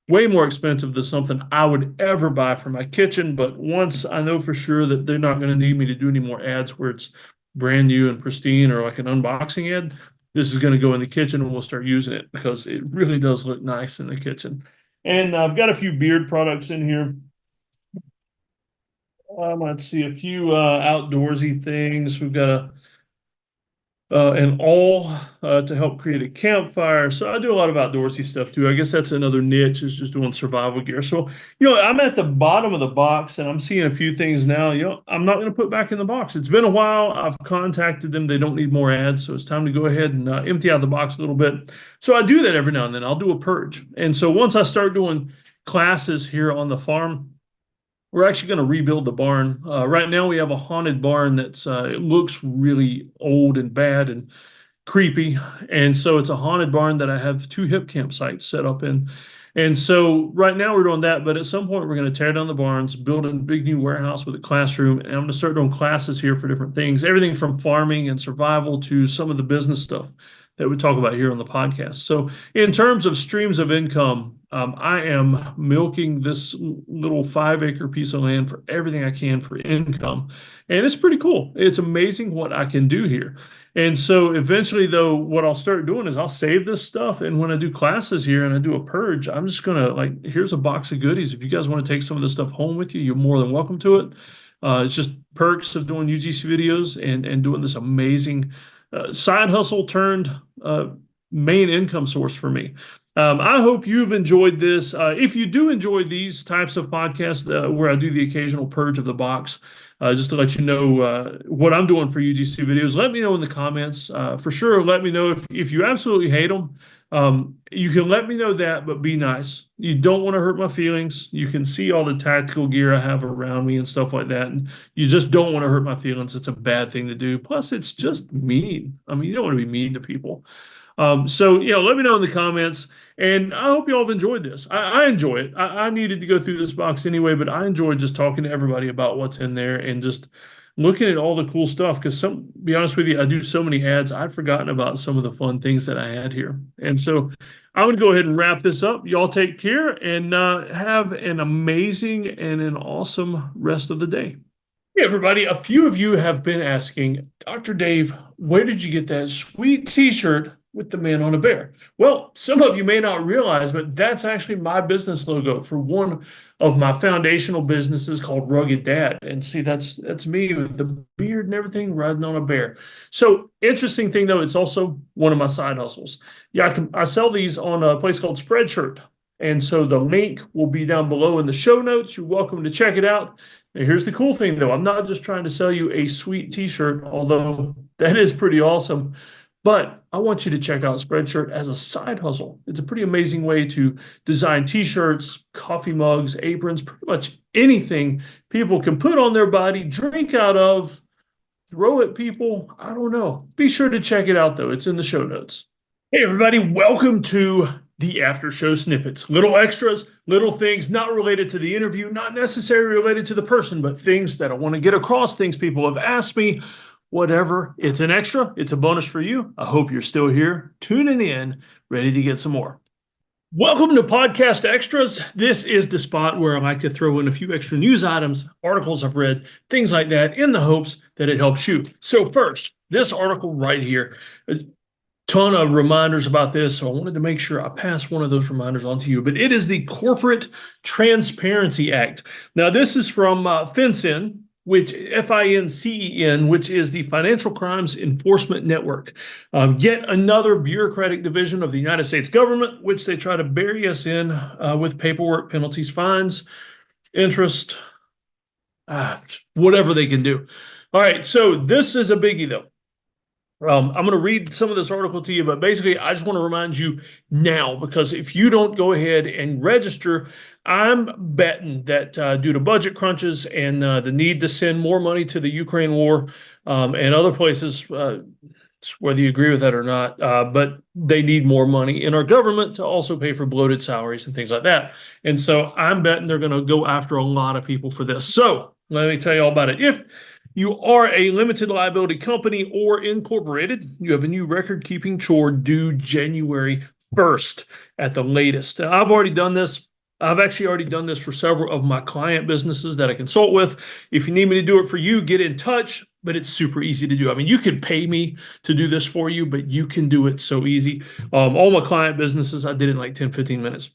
way more expensive than something I would ever buy for my kitchen. But once I know for sure that they're not going to need me to do any more ads where it's brand new and pristine or like an unboxing ad, this is going to go in the kitchen and we'll start using it because it really does look nice in the kitchen. And I've got a few beard products in here. Let's see, a few outdoorsy things. We've got an awl to help create a campfire. So I do a lot of outdoorsy stuff too. I guess that's another niche is just doing survival gear. So, I'm at the bottom of the box and I'm seeing a few things now, I'm not going to put back in the box. It's been a while. I've contacted them. They don't need more ads. So it's time to go ahead and empty out the box a little bit. So I do that every now and then. I'll do a purge. And so once I start doing classes here on the farm, we're actually going to rebuild the barn. Right now we have a haunted barn that's it looks really old and bad and creepy. And so it's a haunted barn that I have 2 hip campsites set up in. And so right now we're doing that, but at some point we're going to tear down the barns, build a big new warehouse with a classroom, and I'm going to start doing classes here for different things, everything from farming and survival to some of the business stuff that we talk about here on the podcast. So in terms of streams of income, I am milking this little 5-acre piece of land for everything I can for income. And it's pretty cool. It's amazing what I can do here. And so eventually, though, what I'll start doing is I'll save this stuff. And when I do classes here and I do a purge, I'm just going to here's a box of goodies. If you guys want to take some of this stuff home with you, you're more than welcome to it. It's just perks of doing UGC videos and doing this amazing side hustle turned main income source for me. I hope you've enjoyed this. If you do enjoy these types of podcasts where I do the occasional purge of the box, just to let you know what I'm doing for UGC videos, let me know in the comments. For sure, let me know if you absolutely hate them. You can let me know that, but be nice. You don't want to hurt my feelings. You can see all the tactical gear I have around me and stuff like that. And you just don't want to hurt my feelings. It's a bad thing to do. Plus, it's just mean. I mean, you don't want to be mean to people. So, let me know in the comments. And I hope you all have enjoyed this. I enjoy it. I needed to go through this box anyway, but I enjoyed just talking to everybody about what's in there and just looking at all the cool stuff. Because be honest with you, I do so many ads, I'd forgotten about some of the fun things that I had here. And so I'm going to go ahead and wrap this up. Y'all take care and have an amazing and an awesome rest of the day. Hey, everybody. A few of you have been asking, Dr. Dave, where did you get that sweet t-shirt with the man on a bear? Well, some of you may not realize, but that's actually my business logo for one of my foundational businesses called Rugged Dad. And see, that's me with the beard and everything riding on a bear. So interesting thing though, it's also one of my side hustles. Yeah, I sell these on a place called Spreadshirt. And so the link will be down below in the show notes. You're welcome to check it out. And here's the cool thing, though. I'm not just trying to sell you a sweet t-shirt, although that is pretty awesome. But I want you to check out Spreadshirt as a side hustle. It's a pretty amazing way to design t-shirts, coffee mugs, aprons, pretty much anything people can put on their body, drink out of, throw at people. I don't know. Be sure to check it out, though. It's in the show notes. Hey, everybody, welcome to the after show snippets. Little extras, little things not related to the interview, not necessarily related to the person, but things that I want to get across, things people have asked me, whatever. It's an extra, it's a bonus for you. I hope you're still here, tuning in, ready to get some more. Welcome to Podcast Extras. This is the spot where I like to throw in a few extra news items, articles I've read, things like that, in the hopes that it helps you. So first, this article right here. Ton of reminders about this, so I wanted to make sure I pass one of those reminders on to you. But it is the Corporate Transparency Act. Now, this is from FinCEN, which FINCEN, which is the Financial Crimes Enforcement Network. Yet another bureaucratic division of the United States government, which they try to bury us in with paperwork, penalties, fines, interest, whatever they can do. All right, so this is a biggie, though. I'm going to read some of this article to you, but basically, I just want to remind you now, because if you don't go ahead and register, I'm betting that due to budget crunches and the need to send more money to the Ukraine war and other places, whether you agree with that or not, but they need more money in our government to also pay for bloated salaries and things like that. And so I'm betting they're going to go after a lot of people for this. So let me tell you all about it. If you are a limited liability company or incorporated, you have a new record-keeping chore due January 1st at the latest. Now, I've already done this. I've actually already done this for several of my client businesses that I consult with. If you need me to do it for you, get in touch, but it's super easy to do. I mean, you could pay me to do this for you, but you can do it so easy. All my client businesses, I did it in like 10, 15 minutes.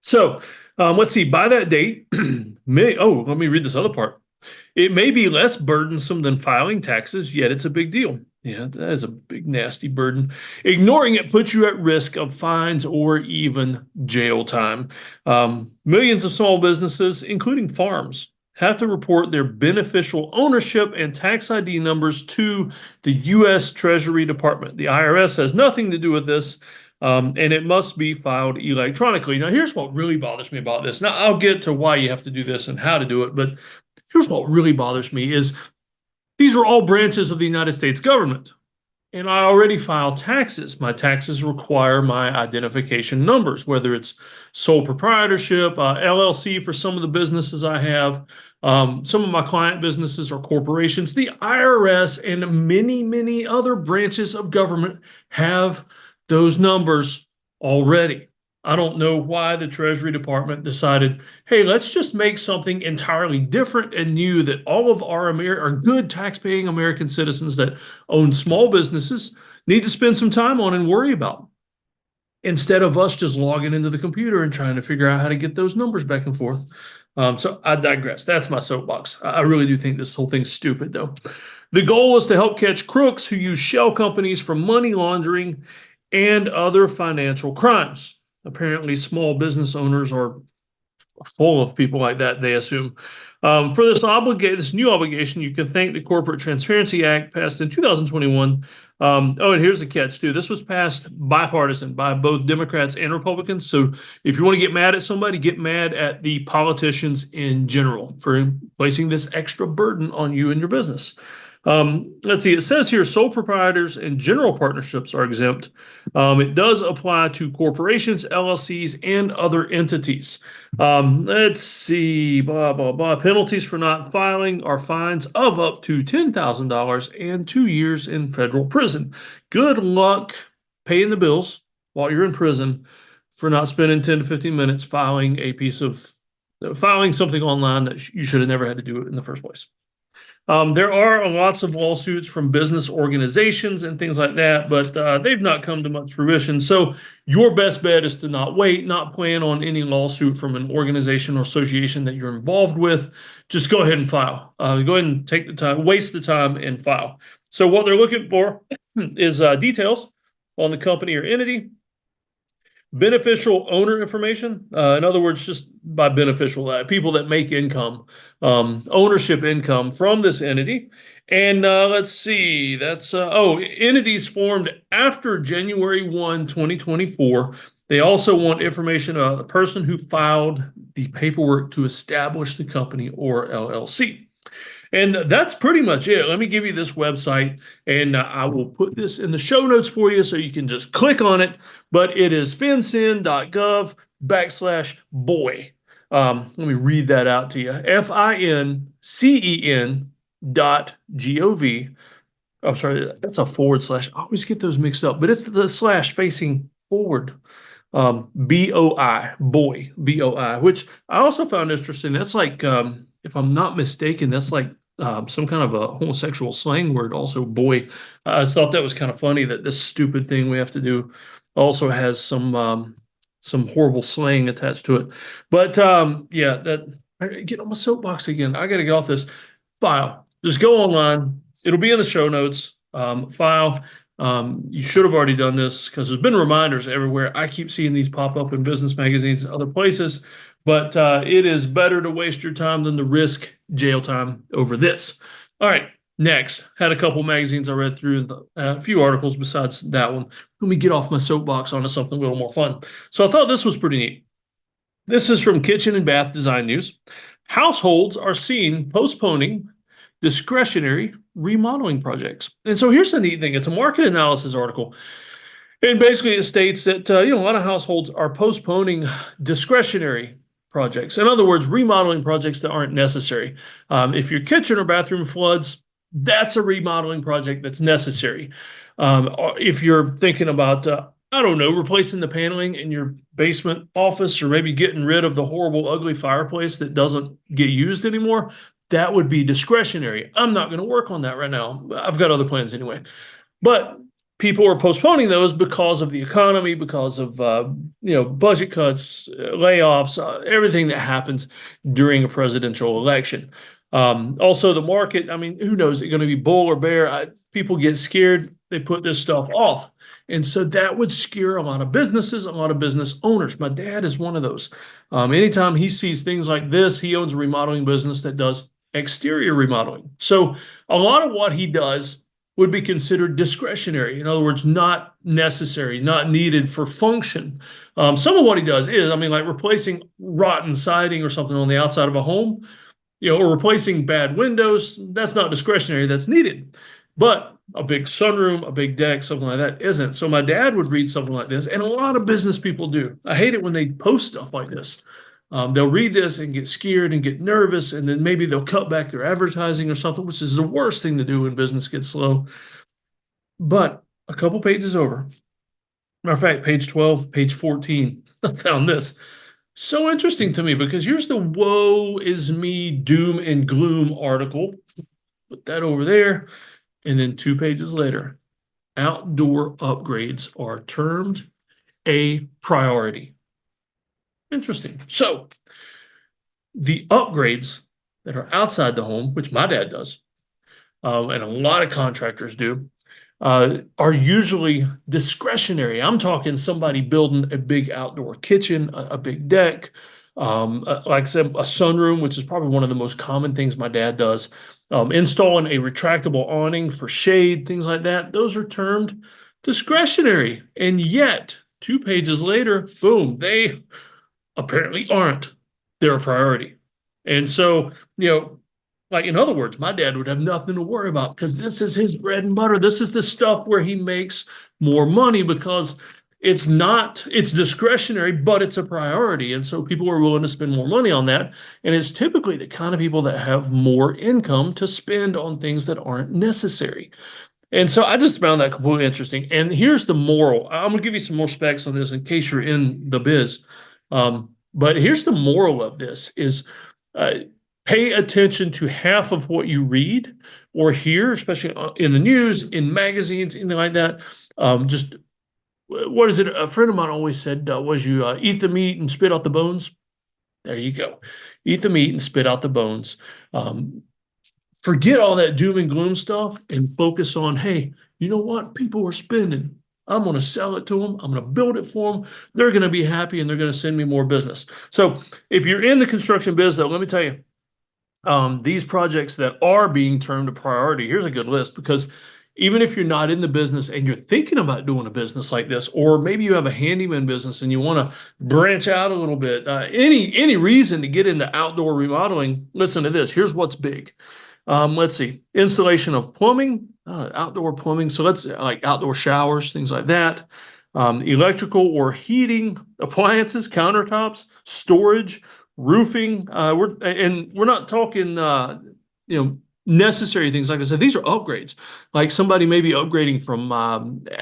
So let's see, by that date, let me read this other part. It may be less burdensome than filing taxes, yet it's a big deal. Yeah, that is a big, nasty burden. Ignoring it puts you at risk of fines or even jail time. Millions of small businesses, including farms, have to report their beneficial ownership and tax ID numbers to the U.S. Treasury Department. The IRS has nothing to do with this. And it must be filed electronically. Now, here's what really bothers me about this. Now, I'll get to why you have to do this and how to do it, but here's what really bothers me is these are all branches of the United States government, and I already file taxes. My taxes require my identification numbers, whether it's sole proprietorship, LLC for some of the businesses I have. Some of my client businesses are corporations. The IRS and many, many other branches of government have those numbers already. I don't know why the Treasury Department decided, hey, let's just make something entirely different and new that all of our good tax-paying American citizens that own small businesses need to spend some time on and worry about, instead of us just logging into the computer and trying to figure out how to get those numbers back and forth. So I digress. That's my soapbox. I really do think this whole thing's stupid, though. The goal is to help catch crooks who use shell companies for money laundering and other financial crimes. Apparently, small business owners are full of people like that, they assume. For this new obligation, you can thank the Corporate Transparency Act passed in 2021. And here's the catch, too. This was passed bipartisan by both Democrats and Republicans. So if you want to get mad at somebody, get mad at the politicians in general for placing this extra burden on you and your business. Let's see, it says here sole proprietors and general partnerships are exempt. It does apply to corporations, LLCs, and other entities. Let's see, penalties for not filing are fines of up to $10,000 and 2 years in federal prison. Good luck paying the bills while you're in prison for not spending 10 to 15 minutes filing something online that you should have never had to do it in the first place. There are lots of lawsuits from business organizations and things like that, but they've not come to much fruition. So your best bet is to not wait, not plan on any lawsuit from an organization or association that you're involved with. Just go ahead and file. Go ahead and take the time, waste the time and file. So what they're looking for is details on the company or entity, beneficial owner information. In other words, just by beneficial, people that make income, ownership income from this entity. And let's see, that's, entities formed after January 1, 2024. They also want information about the person who filed the paperwork to establish the company or LLC. And that's pretty much it. Let me give you this website, and I will put this in the show notes for you so you can just click on it. But it is fincen.gov/boy. Let me read that out to you. FINCEN.gov. I'm sorry, that's a / I always get those mixed up, but it's the / facing forward. BOI, boy, BOI, which I also found interesting. That's like, if I'm not mistaken, that's like some kind of a homosexual slang word, also boy. I thought that was kind of funny that this stupid thing we have to do also has some horrible slang attached to it. But yeah, that I get on my soapbox again. I got to get off this. File. Just go online. It'll be in the show notes. File. You should have already done this because there's been reminders everywhere. I keep seeing these pop up in business magazines and other places, but it is better to waste your time than to risk jail time over this. All right, next. Had a couple magazines I read through, a few articles besides that one. Let me get off my soapbox onto something a little more fun. So I thought this was pretty neat. This is from Kitchen and Bath Design News. Households are seen postponing discretionary remodeling projects. And so here's the neat thing. It's a market analysis article. And basically it states that, a lot of households are postponing discretionary projects. In other words, remodeling projects that aren't necessary. If your kitchen or bathroom floods, that's a remodeling project that's necessary. If you're thinking about, I don't know, replacing the paneling in your basement office, or maybe getting rid of the horrible, ugly fireplace that doesn't get used anymore, that would be discretionary. I'm not going to work on that right now. I've got other plans anyway. But people are postponing those because of the economy, because of budget cuts, layoffs, everything that happens during a presidential election. Also, the market. I mean, who knows? Is it going to be bull or bear? People get scared. They put this stuff off. And so that would scare a lot of businesses, a lot of business owners. My dad is one of those. Anytime he sees things like this, he owns a remodeling business that does exterior remodeling. So a lot of what he does would be considered discretionary. In other words, not necessary, not needed for function. Some of what he does is, like replacing rotten siding or something on the outside of a home, or replacing bad windows. That's not discretionary, that's needed. But a big sunroom, a big deck, something like that isn't. So my dad would read something like this, and a lot of business people do. I hate it when they post stuff like this. They'll read this and get scared and get nervous, and then maybe they'll cut back their advertising or something, which is the worst thing to do when business gets slow. But a couple pages over, matter of fact, page 12, page 14, I found this. So interesting to me, because here's the woe is me, doom and gloom article. Put that over there. And then 2 pages later, outdoor upgrades are termed a priority. Interesting. So the upgrades that are outside the home, which my dad does, and a lot of contractors do, are usually discretionary. I'm talking somebody building a big outdoor kitchen, a big deck, like I said, a sunroom, which is probably one of the most common things my dad does. Installing a retractable awning for shade, things like that. Those are termed discretionary. And yet, 2 pages later, boom, they apparently aren't. They're a priority. And so, like in other words, my dad would have nothing to worry about because this is his bread and butter. This is the stuff where he makes more money because it's discretionary, but it's a priority. And so people are willing to spend more money on that. And it's typically the kind of people that have more income to spend on things that aren't necessary. And so I just found that completely interesting. And here's the moral. I'm going to give you some more specs on this in case you're in the biz. But here's the moral of this is Pay attention to half of what you read or hear, especially in the news, in magazines, anything like that. Just what is it? A friend of mine always said, was you eat the meat and spit out the bones? There you go. Eat the meat and spit out the bones. Um, Forget all that doom and gloom stuff and focus on, hey, you know what? People are spending. I'm going to sell it to them. I'm going to build it for them. They're going to be happy and they're going to send me more business. So if you're in the construction business, let me tell you, these projects that are being termed a priority, here's a good list, because even if you're not in the business and you're thinking about doing a business like this, or maybe you have a handyman business and you want to branch out a little bit, any reason to get into outdoor remodeling, listen to this. Here's what's big. Let's see, installation of plumbing, outdoor plumbing. So that's like outdoor showers, things like that. Electrical or heating appliances, countertops, storage, roofing. We're not talking necessary things. Like I said, these are upgrades. Like somebody may be upgrading from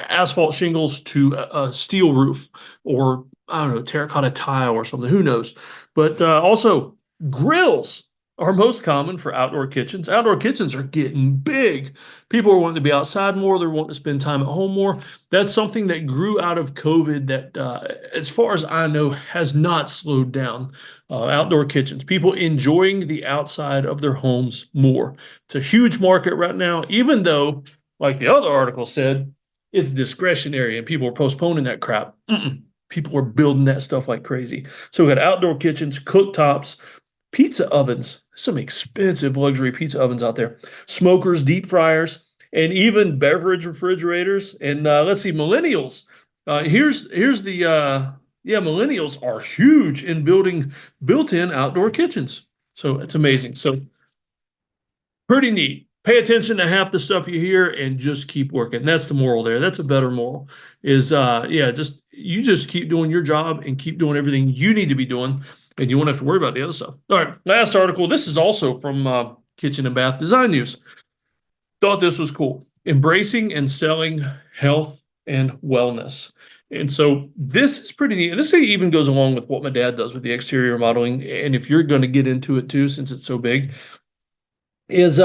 asphalt shingles to a steel roof, or I don't know, terracotta tile or something. Who knows? But also grills are most common for outdoor kitchens. Outdoor kitchens are getting big. People are wanting to be outside more. They're wanting to spend time at home more. That's something that grew out of COVID that, as far as I know, has not slowed down. Outdoor kitchens, people enjoying the outside of their homes more. It's a huge market right now, even though, like the other article said, it's discretionary and people are postponing that crap. People are building that stuff like crazy. So we got outdoor kitchens, cooktops, pizza ovens, some expensive luxury pizza ovens out there, smokers, deep fryers, and even beverage refrigerators. And let's see, millennials. Here's the millennials are huge in building built-in outdoor kitchens. So it's amazing. So pretty neat. Pay attention to half the stuff you hear and just keep working. That's the moral there. That's a better moral. Is just keep doing your job and keep doing everything you need to be doing, and you won't have to worry about the other stuff. All right, last article. This is also from Kitchen and Bath Design News. Thought this was cool. Embracing and selling health and wellness. And so this is pretty neat. And this even goes along with what my dad does with the exterior modeling. And if you're going to get into it too, since it's so big, is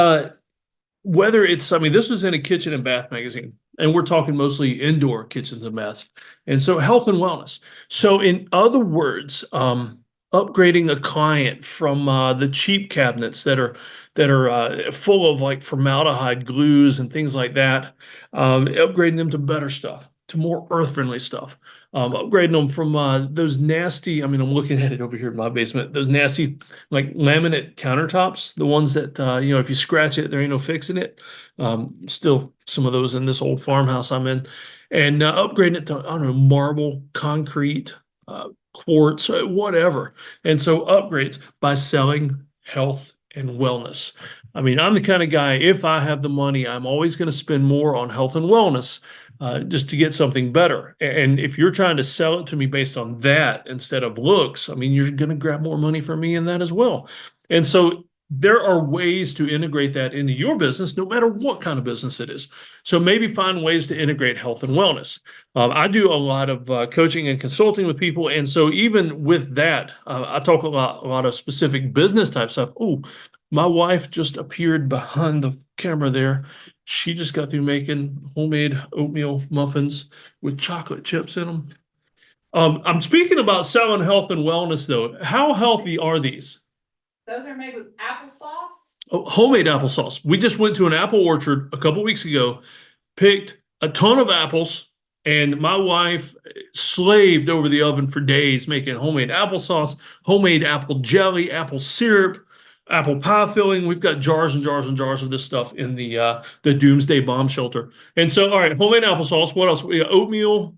whether it's, I mean, this was in a kitchen and bath magazine, and we're talking mostly indoor kitchens and baths. And so health and wellness. So in other words, upgrading a client from the cheap cabinets that are full of like formaldehyde glues and things like that, upgrading them to better stuff, to more earth-friendly stuff. Upgrading them from those nasty, I mean, I'm looking at it over here in my basement, those nasty like laminate countertops, the ones that, if you scratch it, there ain't no fixing it. Still some of those in this old farmhouse I'm in. And upgrading it to, I don't know, marble, concrete, quartz, whatever. And so upgrades by selling health and wellness. I mean, I'm the kind of guy, if I have the money, I'm always going to spend more on health and wellness just to get something better. And if you're trying to sell it to me based on that instead of looks, I mean, you're going to grab more money from me in that as well. And so there are ways to integrate that into your business, no matter what kind of business it is. So maybe find ways to integrate health and wellness. I do a lot of coaching and consulting with people. And so even with that, I talk a lot of specific business type stuff. Oh, my wife just appeared behind the camera there. She just got through making homemade oatmeal muffins with chocolate chips in them. I'm speaking about selling health and wellness, though. How healthy are these? Those are made with applesauce? Oh, homemade applesauce. We just went to an apple orchard a couple weeks ago, picked a ton of apples, and my wife slaved over the oven for days making homemade applesauce, homemade apple jelly, apple syrup, apple pie filling. We've got jars and jars and jars of this stuff in the Doomsday Bomb Shelter. And so, all right, homemade applesauce. What else? We got oatmeal.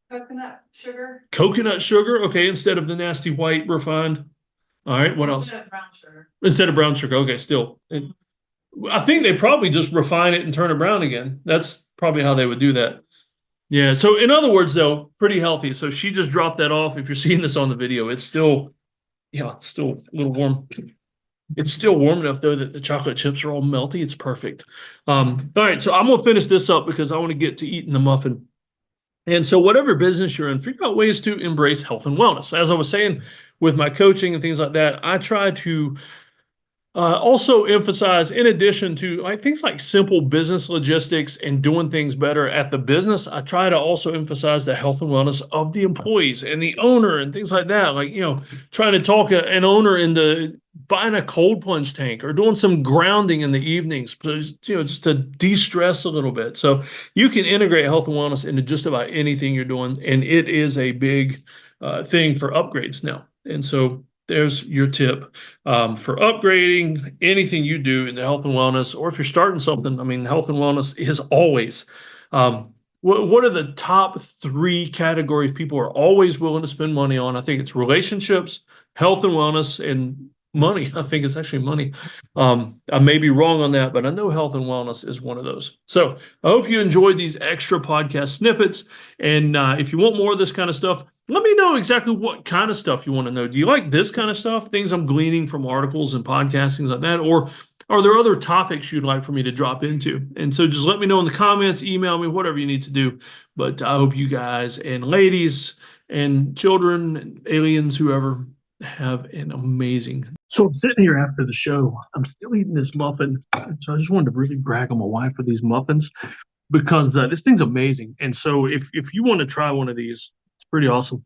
Coconut sugar. Coconut sugar. Okay, instead of the nasty white refined. All right, what else? Instead of brown sugar. Instead of brown sugar. Okay, still. And I think they probably just refine it and turn it brown again. That's probably how they would do that. Yeah, so in other words, though, pretty healthy. So she just dropped that off. If you're seeing this on the video, it's still a little warm. It's still warm enough, though, that the chocolate chips are all melty. It's perfect. All right, so I'm going to finish this up because I want to get to eating the muffin. And so whatever business you're in, figure out ways to embrace health and wellness. As I was saying, with my coaching and things like that, I try to Also emphasize, in addition to like things like simple business logistics and doing things better at the business, I try to also emphasize the health and wellness of the employees and the owner and things like that. Like, trying to talk an owner into buying a cold plunge tank or doing some grounding in the evenings, just to de-stress a little bit. So you can integrate health and wellness into just about anything you're doing, and it is a big thing for upgrades now. And so there's your tip for upgrading anything you do in the health and wellness, or if you're starting something. I mean, health and wellness is always. What are the top 3 categories people are always willing to spend money on? I think it's relationships, health and wellness, and money. I think it's actually money. I may be wrong on that, but I know health and wellness is one of those. So I hope you enjoyed these extra podcast snippets. And if you want more of this kind of stuff, let me know exactly what kind of stuff you want to know. Do you like this kind of stuff? Things I'm gleaning from articles and podcasts, things like that? Or are there other topics you'd like for me to drop into? And so just let me know in the comments, email me, whatever you need to do. But I hope you guys and ladies and children and aliens, whoever, have an amazing. So I'm sitting here after the show. I'm still eating this muffin. So I just wanted to really brag on my wife for these muffins, because this thing's amazing. And so if you want to try one of these, it's pretty awesome.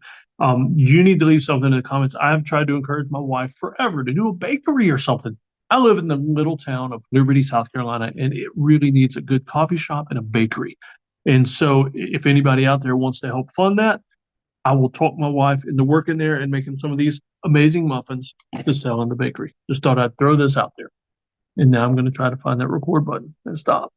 You need to leave something in the comments. I've tried to encourage my wife forever to do a bakery or something. I live in the little town of Liberty, South Carolina, and it really needs a good coffee shop and a bakery. And so if anybody out there wants to help fund that, I will talk my wife into working there and making some of these amazing muffins to sell in the bakery. Just thought I'd throw this out there. And now I'm going to try to find that record button and stop.